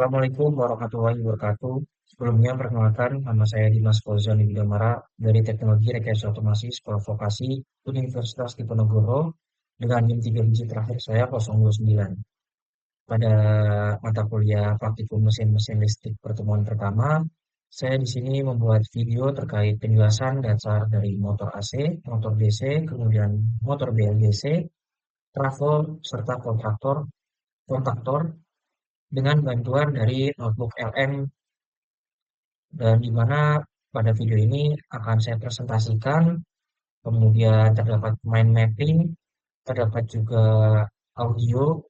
Assalamualaikum warahmatullahi wabarakatuh. Sebelumnya perkenalkan, nama saya Dimas Fauzan Widamara dari Teknologi Rekayasa Otomasi Sekolah Vokasi Universitas Diponegoro dengan NIM 3 digit terakhir saya 029. Pada mata kuliah praktikum mesin-mesin listrik pertemuan pertama, saya di sini membuat video terkait penjelasan dasar dari motor AC, motor DC, kemudian motor BLDC, trafo, serta kontaktor dengan bantuan dari notebook LM, dan di mana pada video ini akan saya presentasikan, kemudian terdapat mind mapping, terdapat juga audio,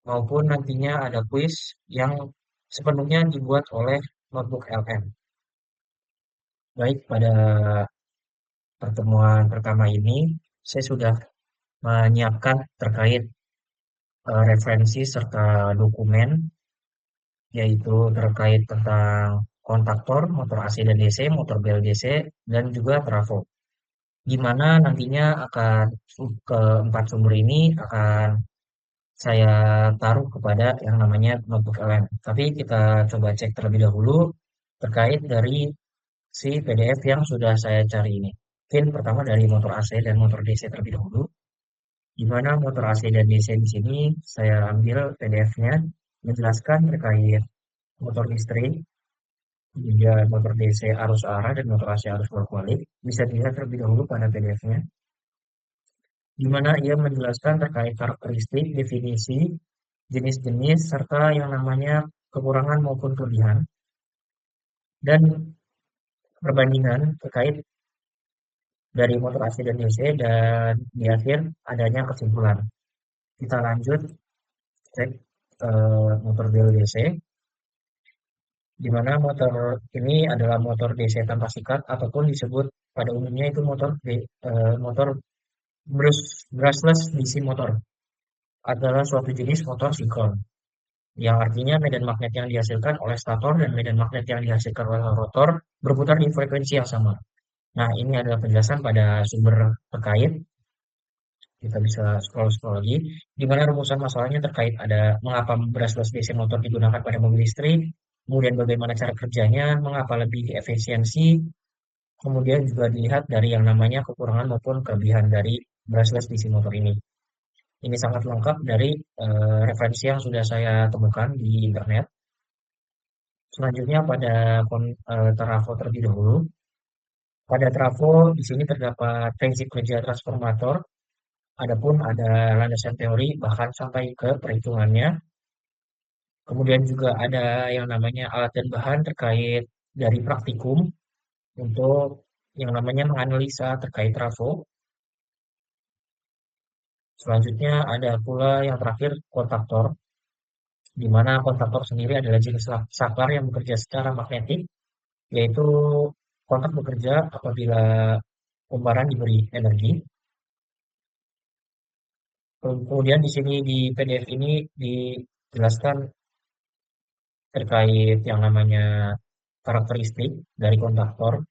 maupun nantinya ada quiz yang sepenuhnya dibuat oleh notebook LM. Baik, pada pertemuan pertama ini saya sudah menyiapkan terkait referensi serta dokumen, yaitu terkait tentang kontaktor, motor AC dan DC, motor BLDC, dan juga trafo. Di mana nantinya akan keempat sumber ini akan saya taruh kepada yang namanya notebook LM. Tapi kita coba cek terlebih dahulu terkait dari si PDF yang sudah saya cari ini. Mungkin pertama dari motor AC dan motor DC terlebih dahulu. Di mana motor AC dan DC di sini saya ambil PDF-nya menjelaskan terkait motor listrik, kemudian motor DC arus arah dan motor AC arus bolak-balik. Bisa dilihat terlebih dahulu pada PDF-nya, di mana ia menjelaskan terkait karakteristik, definisi, jenis-jenis, serta yang namanya kekurangan maupun kelebihan, dan perbandingan terkait dari motor AC dan DC, dan di akhir adanya kesimpulan. Kita lanjut cek motor BLDC, di mana motor ini adalah motor DC tanpa sikat ataupun disebut pada umumnya itu motor brushless DC motor, adalah suatu jenis motor sinkron, yang artinya medan magnet yang dihasilkan oleh stator dan medan magnet yang dihasilkan oleh rotor berputar di frekuensi yang sama. Nah, ini adalah penjelasan pada sumber terkait. Kita bisa scroll-scroll lagi, di mana rumusan masalahnya terkait ada mengapa brushless DC motor digunakan pada mobil listrik, kemudian bagaimana cara kerjanya, mengapa lebih efisiensi, kemudian juga dilihat dari yang namanya kekurangan maupun kelebihan dari brushless DC motor ini. Ini sangat lengkap dari referensi yang sudah saya temukan di internet. Selanjutnya pada trafo terlebih dahulu. Pada trafo di sini terdapat prinsip kerja transformator, adapun ada landasan teori bahkan sampai ke perhitungannya. Kemudian juga ada yang namanya alat dan bahan terkait dari praktikum untuk yang namanya menganalisa terkait trafo. Selanjutnya ada pula yang terakhir kontaktor, di mana kontaktor sendiri adalah jenis saklar yang bekerja secara magnetik, yaitu kontak bekerja apabila kumparan diberi energi. Kemudian di sini di PDF ini dijelaskan terkait yang namanya karakteristik dari kontaktor,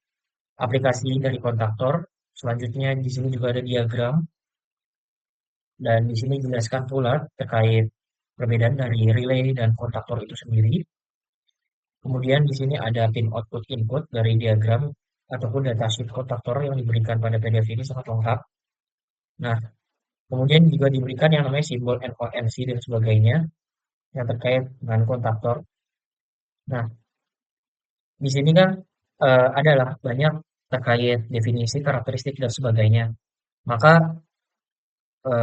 aplikasi dari kontaktor. Selanjutnya di sini juga ada diagram, dan di sini dijelaskan pula terkait perbedaan dari relay dan kontaktor itu sendiri. Kemudian di sini ada pin output input dari diagram ataupun datasheet kontaktor yang diberikan pada PDF ini sangat lengkap. Nah, kemudian juga diberikan yang namanya simbol NONC dan sebagainya yang terkait dengan kontaktor. Nah, di sini kan adalah banyak terkait definisi, karakteristik dan sebagainya. Maka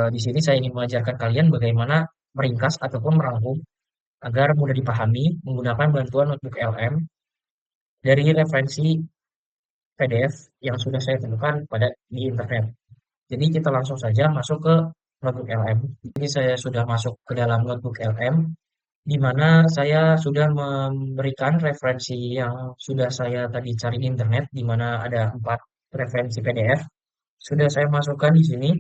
di sini saya ingin mengajarkan kalian bagaimana meringkas ataupun merangkum agar mudah dipahami menggunakan bantuan notebook LM dari referensi PDF yang sudah saya temukan di internet. Jadi kita langsung saja masuk ke notebook LM. Ini saya sudah masuk ke dalam notebook LM, di mana saya sudah memberikan referensi yang sudah saya tadi cari di internet, di mana ada 4 referensi PDF. Sudah saya masukkan di sini,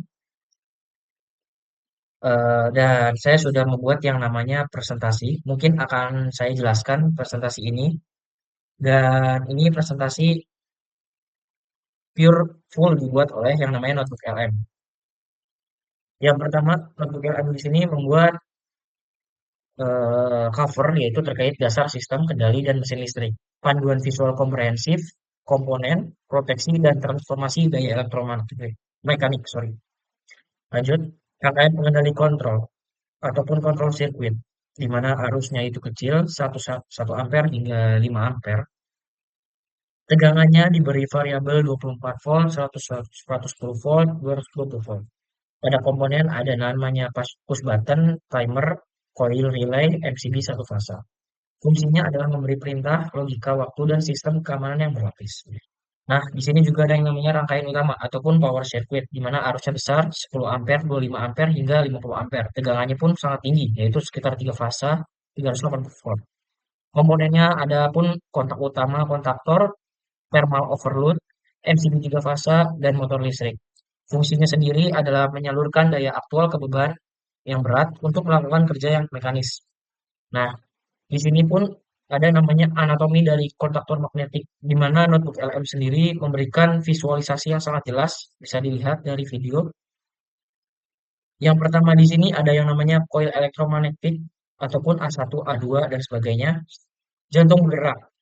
dan saya sudah membuat yang namanya presentasi. Mungkin akan saya jelaskan presentasi ini, dan ini presentasi pure full dibuat oleh yang namanya notebook LM. Yang pertama, notebook LM di sini membuat cover, yaitu terkait dasar sistem kendali dan mesin listrik, panduan visual komprehensif, komponen, proteksi, dan transformasi daya elektromagnetik, mekanik, sorry. Lanjut, rangkaian pengendali kontrol ataupun kontrol sirkuit, di mana arusnya itu kecil, 1 ampere hingga 5 ampere. Tegangannya diberi variabel 24 volt, 100, 110 volt, 220 volt. Pada komponen ada namanya push button, timer, coil relay, MCB satu fasa. Fungsinya adalah memberi perintah, logika waktu, dan sistem keamanan yang berlapis. Nah, di sini juga ada yang namanya rangkaian utama ataupun power circuit, di mana arusnya besar 10 ampere, 25 ampere, hingga 50 ampere. Tegangannya pun sangat tinggi, yaitu sekitar 3 fasa, 380 volt. Komponennya ada pun kontak utama, kontaktor, thermal overload, MCB 3 fasa, dan motor listrik. Fungsinya sendiri adalah menyalurkan daya aktual ke beban yang berat untuk melakukan kerja yang mekanis. Nah, di sini pun ada namanya anatomi dari kontaktor magnetik, di mana notebook LM sendiri memberikan visualisasi yang sangat jelas, bisa dilihat dari video. Yang pertama di sini ada yang namanya coil elektromagnetik ataupun A1, A2, dan sebagainya. Jantung bergerak,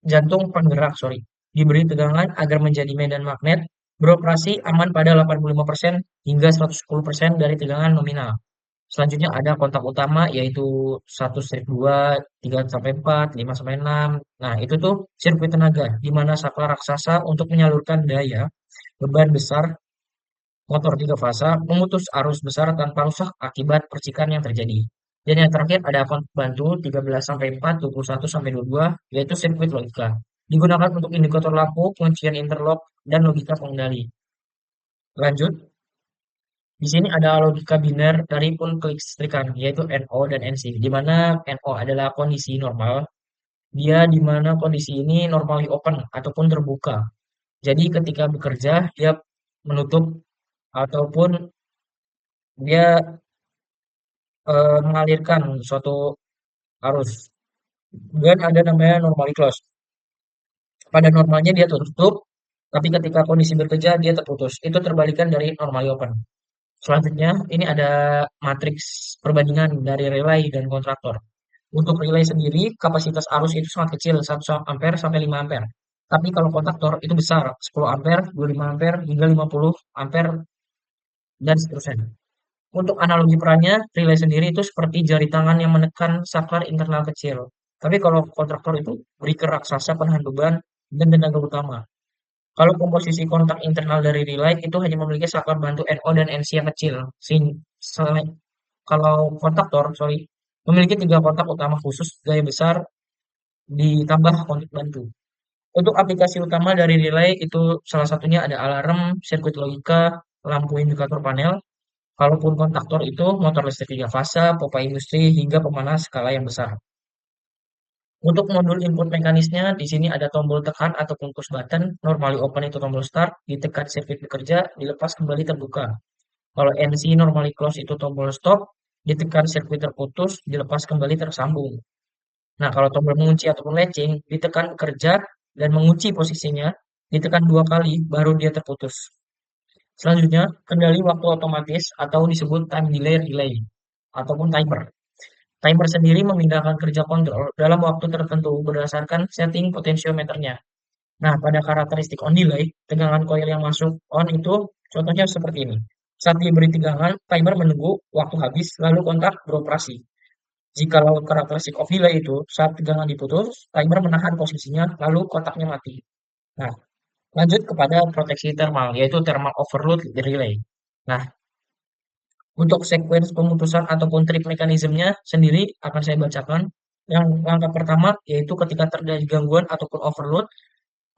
jantung penggerak, sorry, diberi tegangan agar menjadi medan magnet, beroperasi aman pada 85% hingga 110% dari tegangan nominal. Selanjutnya ada kontak utama yaitu 1-2, 3-4, 5-6. Nah, itu tuh sirkuit tenaga di mana saklar raksasa untuk menyalurkan daya, beban besar, motor 3 fasa, memutus arus besar tanpa rusak akibat percikan yang terjadi. Dan yang terakhir ada kontak bantu 13-4, 21-22, yaitu sirkuit logika. Digunakan untuk indikator lampu, kuncian interlock, dan logika pengendali. Lanjut, di sini ada logika biner dari pun kelistrikan, yaitu NO dan NC, di mana NO adalah kondisi normal, dia di mana kondisi ini normally open ataupun terbuka. Jadi ketika bekerja, dia menutup ataupun dia mengalirkan suatu arus. Dan ada namanya normally close. Pada normalnya dia tertutup, tapi ketika kondisi bekerja dia terputus. Itu terbalikan dari normally open. Selanjutnya, ini ada matriks perbandingan dari relay dan kontraktor. Untuk relay sendiri, kapasitas arus itu sangat kecil, 1 ampere sampai 5 ampere. Tapi kalau kontaktor itu besar, 10 ampere, 25 ampere, hingga 50 ampere, dan seterusnya. Untuk analogi perannya, relay sendiri itu seperti jari tangan yang menekan saklar internal kecil. Tapi kalau kontraktor itu beri ke raksasa penahan beban dan tenaga utama. Kalau komposisi kontak internal dari relay itu hanya memiliki saklar bantu NO dan NC yang kecil. Kalau kontaktor, sorry, memiliki 3 kontak utama khusus gaya besar ditambah kontak bantu. Untuk aplikasi utama dari relay itu salah satunya ada alarm, sirkuit logika, lampu indikator panel. Kalaupun kontaktor itu motor listrik 3 fasa, pompa industri, hingga pemanas skala yang besar. Untuk modul input mekanisnya, di sini ada tombol tekan ataupun push button. Normally open itu tombol start, ditekan sirkuit bekerja, dilepas kembali terbuka. Kalau NC normally close itu tombol stop, ditekan sirkuit terputus, dilepas kembali tersambung. Nah, kalau tombol mengunci ataupun latching, ditekan bekerja dan mengunci posisinya, ditekan 2 kali, baru dia terputus. Selanjutnya, kendali waktu otomatis atau disebut time delay relay ataupun timer. Timer sendiri memindahkan kerja kontrol dalam waktu tertentu berdasarkan setting potensiometernya. Nah, pada karakteristik on delay, tegangan koil yang masuk on itu contohnya seperti ini. Saat diberi tegangan, timer menunggu waktu habis, lalu kontak beroperasi. Jikalau karakteristik off delay itu saat tegangan diputus, timer menahan posisinya, lalu kontaknya mati. Nah, lanjut kepada proteksi thermal, yaitu thermal overload relay. Nah, untuk sequence pemutusan ataupun trip mekanismenya sendiri akan saya bacakan. Yang langkah pertama yaitu ketika terjadi gangguan ataupun overload,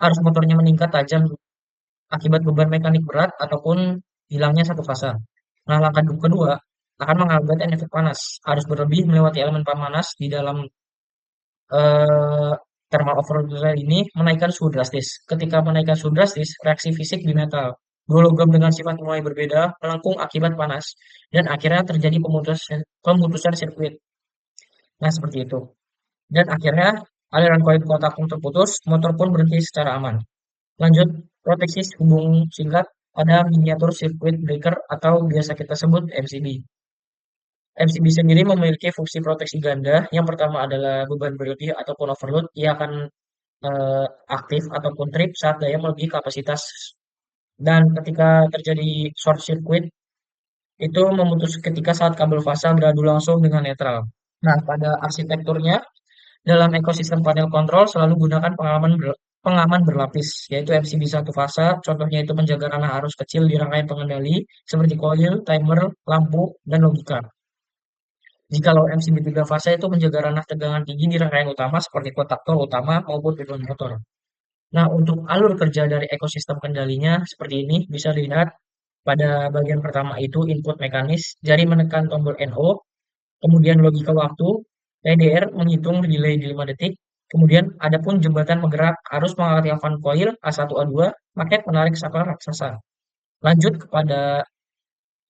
arus motornya meningkat tajam akibat beban mekanik berat ataupun hilangnya satu fasa. Nah, langkah kedua akan mengakibatkan efek panas. Arus berlebih melewati elemen pemanas di dalam eh, thermal overload ini menaikkan suhu drastis. Ketika menaikkan suhu drastis, reaksi fisik di metal. Dua logam dengan sifat mulai berbeda melengkung akibat panas dan akhirnya terjadi pemutusan sirkuit. Nah, seperti itu. Dan akhirnya aliran koil kontak pun terputus, motor pun berhenti secara aman. Lanjut, proteksi hubung singkat pada miniatur circuit breaker atau biasa kita sebut MCB. MCB sendiri memiliki fungsi proteksi ganda. Yang pertama adalah beban berlebih ataupun overload. Ia akan aktif ataupun trip saat daya melebihi kapasitas. Dan ketika terjadi short circuit, itu memutus ketika saat kabel fasa beradu langsung dengan netral. Nah, pada arsitekturnya, dalam ekosistem panel kontrol selalu gunakan pengaman berlapis, yaitu MCB satu fasa. Contohnya itu menjaga ranah arus kecil di rangkaian pengendali, seperti coil, timer, lampu, dan logika. Jikalau MCB tiga fasa itu menjaga ranah tegangan tinggi di rangkaian utama, seperti kontaktor utama maupun pilot motor. Nah, untuk alur kerja dari ekosistem kendalinya seperti ini, bisa dilihat pada bagian pertama itu input mekanis, jari menekan tombol NO, kemudian logika waktu, TDR menghitung delay di 5 detik, kemudian ada pun jembatan menggerak arus mengaktifkan koil A1 A2, magnet menarik saklar raksasa. Lanjut kepada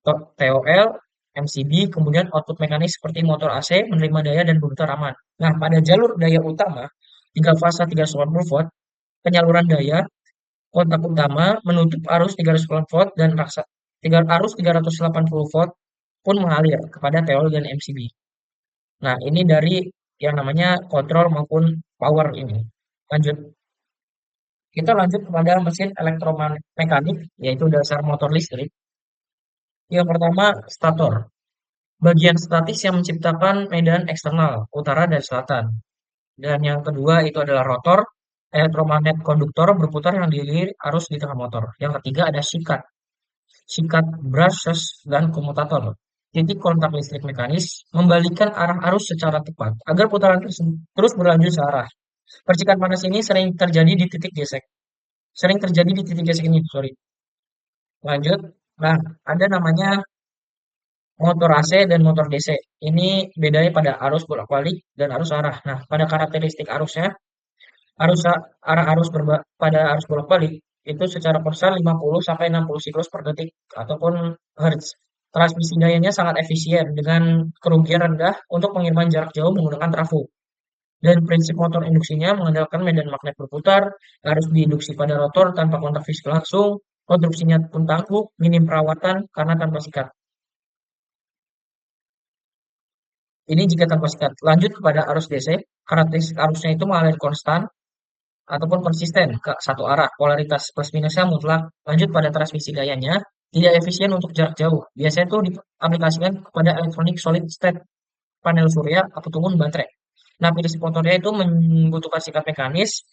TOL, MCB, kemudian output mekanis seperti motor AC menerima daya dan berputar aman. Nah, pada jalur daya utama, 3 fasa 380 volt, penyaluran daya, kontak utama menutup arus 380 volt dan arus 380 volt pun mengalir kepada TOL dan MCB. Nah, ini dari yang namanya kontrol maupun power ini. Lanjut, kita lanjut kepada mesin elektromekanik, yaitu dasar motor listrik. Yang pertama, stator. Bagian statis yang menciptakan medan eksternal, utara dan selatan. Dan yang kedua itu adalah rotor, elektromagnet konduktor berputar yang diiringi arus di tengah motor. Yang ketiga ada sikat, sikat brushes dan komutator. Titik kontak listrik mekanis membalikan arah arus secara tepat agar putaran terus berlanjut searah. Percikan panas ini sering terjadi di titik gesek. Sering terjadi di titik gesek ini, sorry. Lanjut. Nah, ada namanya motor AC dan motor DC. Ini bedanya pada arus bolak-balik dan arus arah. Nah, pada karakteristik arusnya, arah arus pada arus bolak-balik itu secara persen 50 sampai 60 siklus per detik ataupun hertz. Transmisi dayanya sangat efisien dengan kerugian rendah untuk pengiriman jarak jauh menggunakan trafo. Dan prinsip motor induksinya mengandalkan medan magnet berputar, harus diinduksi pada rotor tanpa kontak fisik langsung, konstruksinya pun tangguh, minim perawatan karena tanpa sikat. Ini jika tanpa sikat. Lanjut kepada arus DC, karakteristik arusnya itu mengalir konstan ataupun konsisten ke satu arah, polaritas plus minusnya mutlak. Lanjut pada transmisi dayanya, tidak efisien untuk jarak jauh. Biasanya itu diaplikasikan kepada elektronik solid state, panel surya, ataupun baterai. Nah, prinsip motornya itu membutuhkan sikat mekanis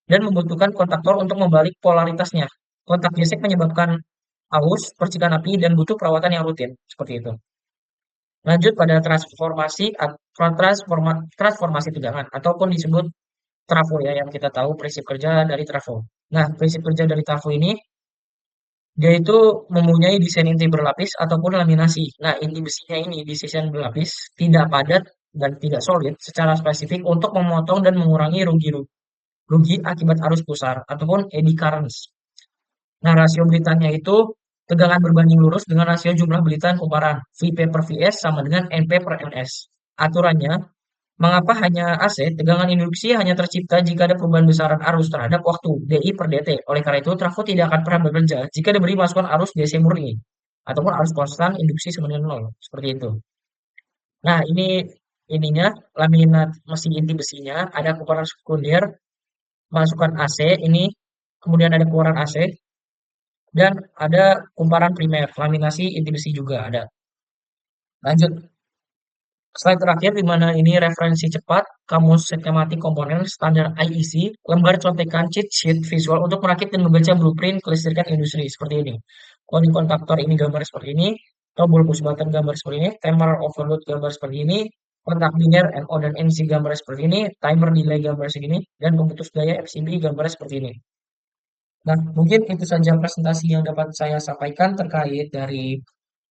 dan membutuhkan kontaktor untuk membalik polaritasnya. Kontak gesek menyebabkan aus, percikan api, dan butuh perawatan yang rutin. Seperti itu. Lanjut pada transformasi tegangan ataupun disebut trafo ya, yang kita tahu prinsip kerja dari trafo. Nah, prinsip kerja dari trafo ini dia itu mempunyai desain inti berlapis ataupun laminasi. Nah, inti besinya ini desain berlapis tidak padat dan tidak solid secara spesifik untuk memotong dan mengurangi rugi akibat arus pusar ataupun eddy currents. Nah, rasio belitannya itu tegangan berbanding lurus dengan rasio jumlah belitan kumparan Vp per Vs sama dengan Np per Ns. Aturannya, mengapa hanya AC? Tegangan induksi hanya tercipta jika ada perubahan besaran arus terhadap waktu dI per dt. Oleh karena itu, trafo tidak akan pernah bekerja jika diberi masukan arus DC murni ataupun arus konstan induksi sama dengan nol. Seperti itu. Nah, ini ininya laminat mesin inti besinya, ada kumparan sekunder, masukan AC ini, kemudian ada keluaran AC, dan ada kumparan primer, laminasi inti besi juga ada. Lanjut, slide terakhir di mana ini referensi cepat, kamus skematik komponen standar IEC, lembar contekan cheat sheet visual untuk merakit dan membaca blueprint kelistrikan industri seperti ini. Coding kontaktor ini gambar seperti ini, tombol push button gambar seperti ini, timer overload gambar seperti ini, kontak biner NO dan NC gambar seperti ini, timer delay gambar segini, dan pemutus daya FCB gambar seperti ini. Nah, mungkin itu saja presentasi yang dapat saya sampaikan terkait dari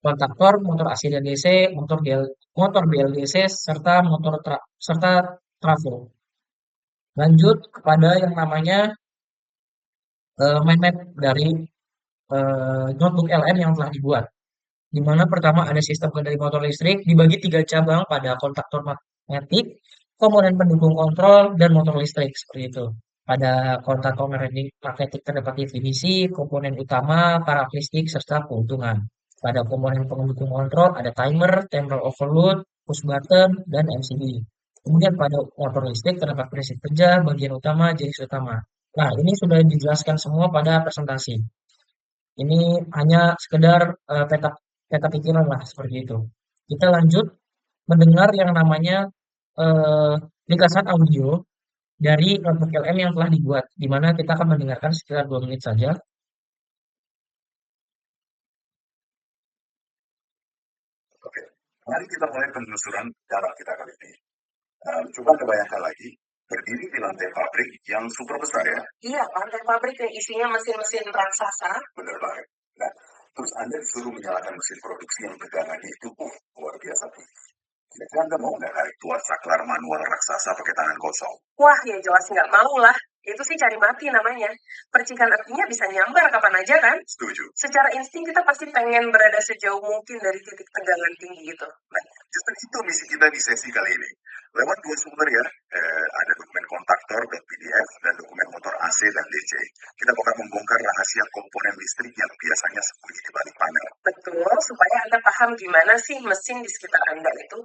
kontaktor, motor AC dan DC, motor BLDC, serta trafo. Lanjut kepada yang namanya mind map dari notebook LM yang telah dibuat. Di mana pertama ada sistem kendali motor listrik dibagi 3 cabang pada kontaktor magnetik, komponen pendukung kontrol, dan motor listrik seperti itu. Pada kontaktor magnetik terdapat definisi, komponen utama, karakteristik, serta keuntungan. Pada komponen pendukung kontrol ada timer, temporal overload, push button, dan MCB. Kemudian pada motor listrik terdapat prinsip kerja, bagian utama, jenis utama. Nah, ini sudah dijelaskan semua pada presentasi. Ini hanya sekedar peta peta pikiran lah seperti itu. Kita lanjut mendengar yang namanya eh, ringkasan audio dari notebook LM yang telah dibuat, di mana kita akan mendengarkan sekitar 2 menit saja. Oke, mari kita mulai penelusuran dalam kita kali ini. Coba kebayangkan lagi, berdiri di lantai pabrik yang super besar ya. Iya, lantai pabrik yang isinya mesin-mesin raksasa. Benar banget. Nah, terus Anda disuruh menyalakan mesin produksi yang tegangannya itu luar biasa tuh. Kira-kira Anda mau nggak narik tuas saklar manual raksasa pakai tangan kosong? Wah, ya jelas nggak mau lah. Itu sih cari mati namanya. Percikan apinya bisa nyambar kapan aja kan? Setuju. Secara insting kita pasti pengen berada sejauh mungkin dari titik tegangan tinggi itu. Nah, justru itu misi kita di sesi kali ini. Lewat dua sumber ya, ada dokumen kontaktor dan PDF dan dokumen motor AC dan DC. Kita bakal membongkar rahasia komponen listrik yang biasanya sembunyi di balik panel. Betul, supaya Anda paham gimana sih mesin di sekitar Anda itu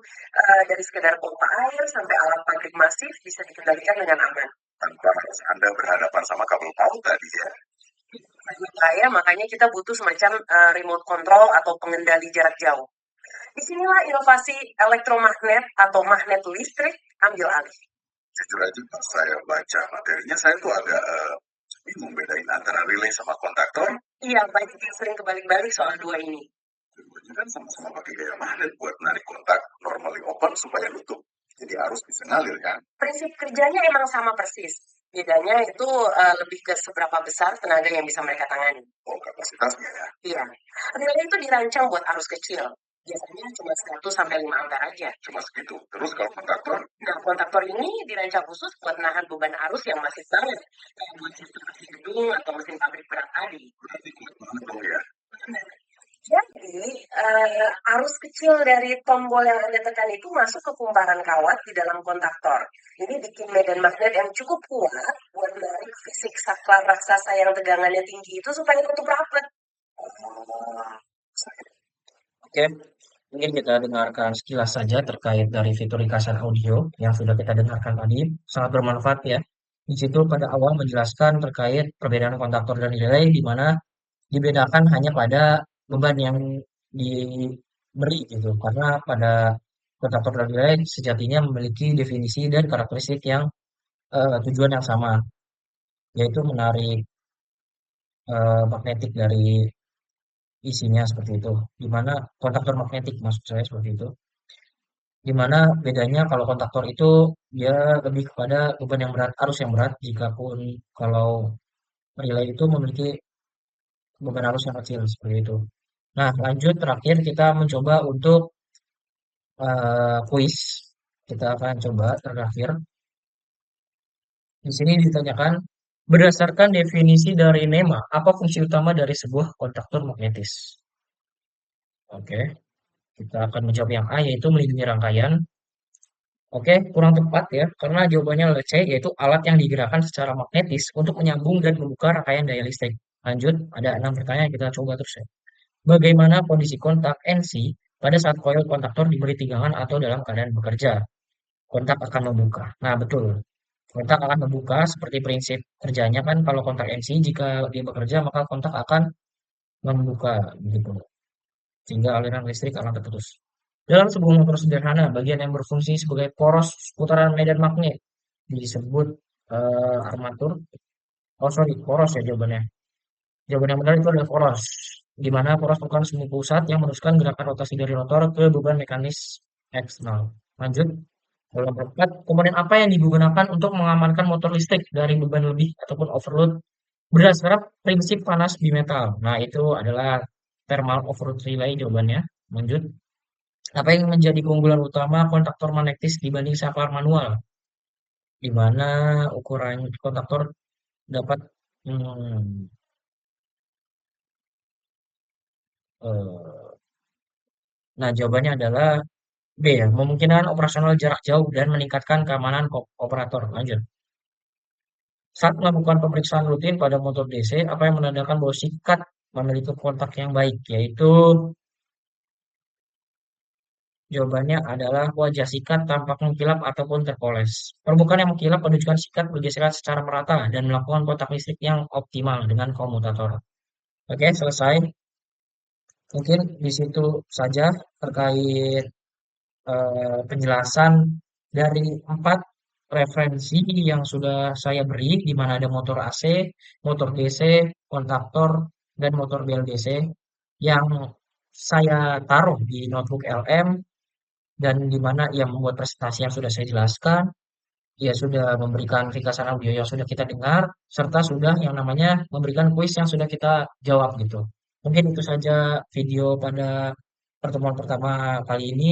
dari sekedar pompa air sampai alat pabrik masif bisa dikendalikan dengan aman. Tanpa harus Anda berhadapan sama kabel paut tadi ya. Makanya kita butuh semacam remote control atau pengendali jarak jauh. Disinilah inovasi elektromagnet atau magnet listrik ambil alih. Jujur aja pas saya baca materinya, saya tuh agak bingung bedain antara relay sama kontaktor. Iya, banyak yang sering kebalik-balik soal dua ini. Keduanya kan sama-sama pakai gaya magnet buat narik kontak normally open supaya nutup. Jadi arus bisa ngalir kan? Prinsip kerjanya emang sama persis. Bedanya itu lebih ke seberapa besar tenaga yang bisa mereka tangani. Oh, kapasitasnya ya? Iya. Relay itu dirancang buat arus kecil. Biasanya cuma 1 sampai 5 ampere aja. Cuma segitu. Terus kalau kontaktor? Nah, kontaktor ini dirancang khusus buat nahan beban arus yang masif banget. Kayak buat sistem mesin gedung atau mesin pabrik berat tadi. Berarti kuat banget dong ya? Jadi, arus kecil dari tombol yang Anda tekan itu masuk ke kumparan kawat di dalam kontaktor. Ini bikin medan magnet yang cukup kuat buat menarik fisik saklar raksasa yang tegangannya tinggi itu supaya tutup rapat. Oke, mungkin kita dengarkan sekilas saja terkait dari fitur ringkasan audio yang sudah kita dengarkan tadi. Sangat bermanfaat ya. Di situ pada awal menjelaskan terkait perbedaan kontaktor dan relay, di mana dibedakan hanya pada beban yang diberi gitu. Karena pada kontaktor dan relay sejatinya memiliki definisi dan karakteristik yang tujuan yang sama, yaitu menarik magnetik dari isinya seperti itu. Di mana kontaktor magnetik maksud saya seperti itu. Di mana bedanya kalau kontaktor itu dia lebih kepada beban yang berat, arus yang berat, jikapun kalau relay itu memiliki beban arus yang kecil seperti itu. Nah, lanjut terakhir kita mencoba untuk kuis. Kita akan coba terakhir. Di sini ditanyakan berdasarkan definisi dari NEMA, apa fungsi utama dari sebuah kontaktor magnetis? Oke, kita akan menjawab yang A yaitu melindungi rangkaian. Oke, kurang tepat ya, karena jawabannya adalah C, yaitu alat yang digerakkan secara magnetis untuk menyambung dan membuka rangkaian daya listrik. Lanjut, ada 6 pertanyaan kita coba terus ya. Bagaimana kondisi kontak NC pada saat koil kontaktor diberi tegangan atau dalam keadaan bekerja? Kontak akan membuka. Nah, betul. Kontak akan membuka seperti prinsip kerjanya kan kalau kontak NC jika dia bekerja maka kontak akan membuka begitu. Sehingga aliran listrik akan terputus. Dalam sebuah motor sederhana, bagian yang berfungsi sebagai poros putaran medan magnet disebut armatur. Oh sorry, poros ya jawabannya. Jawaban yang benar itu adalah poros. Di mana poros merupakan sumbu pusat yang meneruskan gerakan rotasi dari rotor ke beban mekanis eksternal. Lanjut. Dalam perangkat, komponen apa yang digunakan untuk mengamankan motor listrik dari beban lebih ataupun overload berdasarkan prinsip panas bimetal. Nah, itu adalah thermal overload relay jawabannya. Lanjut. Apa yang menjadi keunggulan utama kontaktor magnetis dibanding saklar manual? Di mana ukuran kontaktor dapat hmm, eh, nah, jawabannya adalah B ya, memungkinkan operasional jarak jauh dan meningkatkan keamanan operator. Lanjut. Saat melakukan pemeriksaan rutin pada motor DC, apa yang menandakan bahwa sikat memiliki kontak yang baik, yaitu Jawabannya adalah wajah sikat tampak mengkilap ataupun terpoles. Permukaan yang mengkilap menunjukkan sikat bergeseran secara merata dan melakukan kontak listrik yang optimal dengan komutator. Oke, selesai. Mungkin di situ saja terkait penjelasan dari 4 referensi yang sudah saya beri, di mana ada motor AC, motor DC, kontaktor, dan motor BLDC yang saya taruh di notebook LM dan di mana ia membuat presentasi yang sudah saya jelaskan. Ia sudah memberikan ringkasan audio yang sudah kita dengar, serta sudah yang namanya memberikan kuis yang sudah kita jawab gitu. Mungkin itu saja video pada pertemuan pertama kali ini.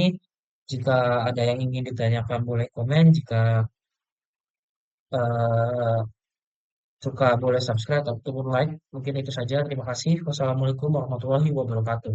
Jika ada yang ingin ditanyakan boleh komen, jika eh, suka boleh subscribe ataupun like. Mungkin itu saja. Terima kasih. Wassalamualaikum warahmatullahi wabarakatuh.